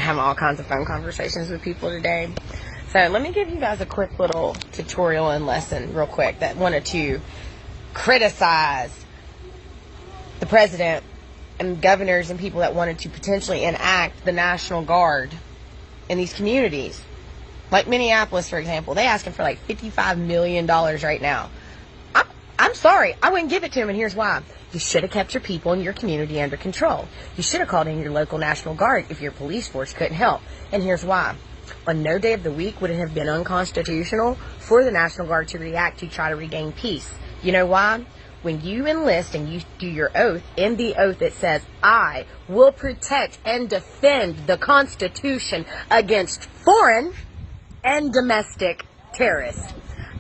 having all kinds of phone conversations with people today. So let me give you guys a quick little tutorial and lesson real quick that wanted to criticize the president and governors and people that wanted to potentially enact the National Guard in these communities. Like Minneapolis, for example, they asking for like $55 million right now. I'm sorry, I wouldn't give it to them, and here's why. You should have kept your people in your community under control. You should have called in your local National Guard if your police force couldn't help, and here's why. On no day of the week would it have been unconstitutional for the National Guard to react to try to regain peace. You know why? When you enlist and you do your oath, in the oath it says, I will protect and defend the Constitution against foreign and domestic terrorists.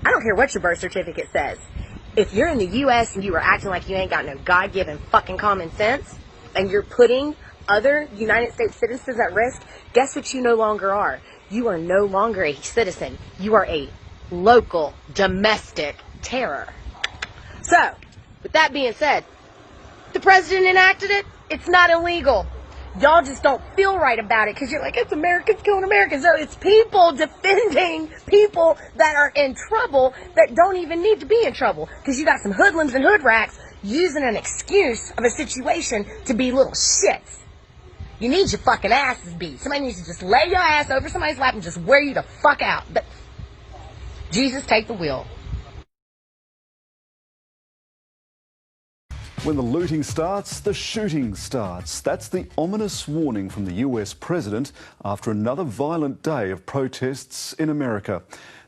I don't care what your birth certificate says. If you're in the U.S. and you are acting like you ain't got no God-given fucking common sense, and you're putting other United States citizens at risk, guess what you no longer are? You are no longer a citizen. You are a local, domestic terror. So, with that being said, the president enacted it. It's not illegal. Y'all just don't feel right about it because you're like, it's Americans killing Americans. No, it's people defending people that are in trouble that don't even need to be in trouble. Because you got some hoodlums and hood rats using an excuse of a situation to be little shits. You need your fucking asses beat. Somebody needs to just lay your ass over somebody's lap and just wear you the fuck out. But Jesus, take the wheel. When the looting starts, the shooting starts. That's the ominous warning from the US president after another violent day of protests in America.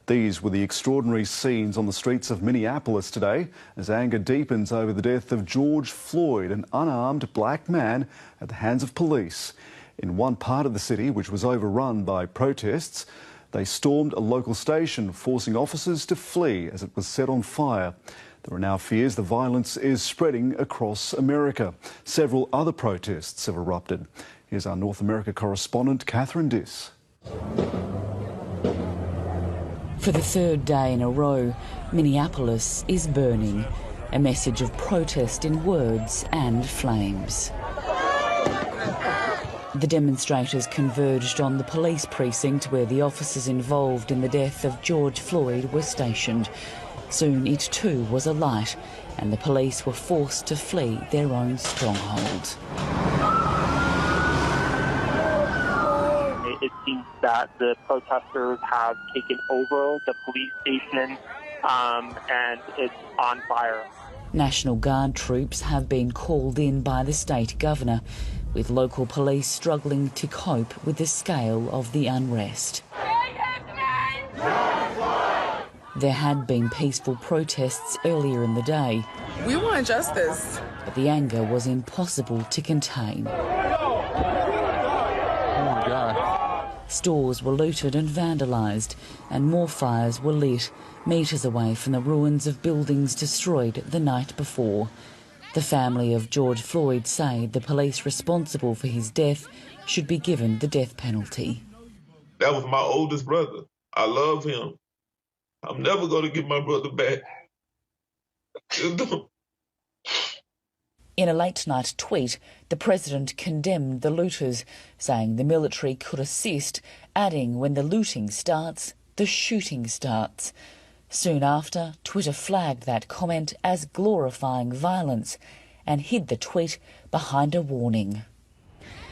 These were the extraordinary scenes on the streets of Minneapolis today as anger deepens over the death of George Floyd, an unarmed black man at the hands of police. In one part of the city, which was overrun by protests, they stormed a local station, forcing officers to flee as it was set on fire. There are now fears the violence is spreading across America. Several other protests have erupted. Here's our North America correspondent, Catherine Diss. For the third day in a row, Minneapolis is burning, a message of protest in words and flames. The demonstrators converged on the police precinct where the officers involved in the death of George Floyd were stationed. Soon it too was alight, and the police were forced to flee their own stronghold. It seems that the protesters have taken over the police station and it's on fire. National Guard troops have been called in by the state governor, with local police struggling to cope with the scale of the unrest. There had been peaceful protests earlier in the day. We want justice. But the anger was impossible to contain. Oh my God. Stores were looted and vandalised, and more fires were lit, metres away from the ruins of buildings destroyed the night before. The family of George Floyd say the police responsible for his death should be given the death penalty. That was my oldest brother. I love him. I'm never going to get my brother back. In a late-night tweet, the president condemned the looters, saying the military could assist, adding when the looting starts, the shooting starts. Soon after, Twitter flagged that comment as glorifying violence and hid the tweet behind a warning.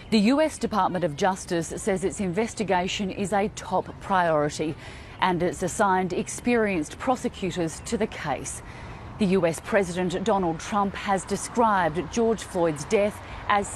The US Department of Justice says its investigation is a top priority, and it's assigned experienced prosecutors to the case. The US President Donald Trump has described George Floyd's death as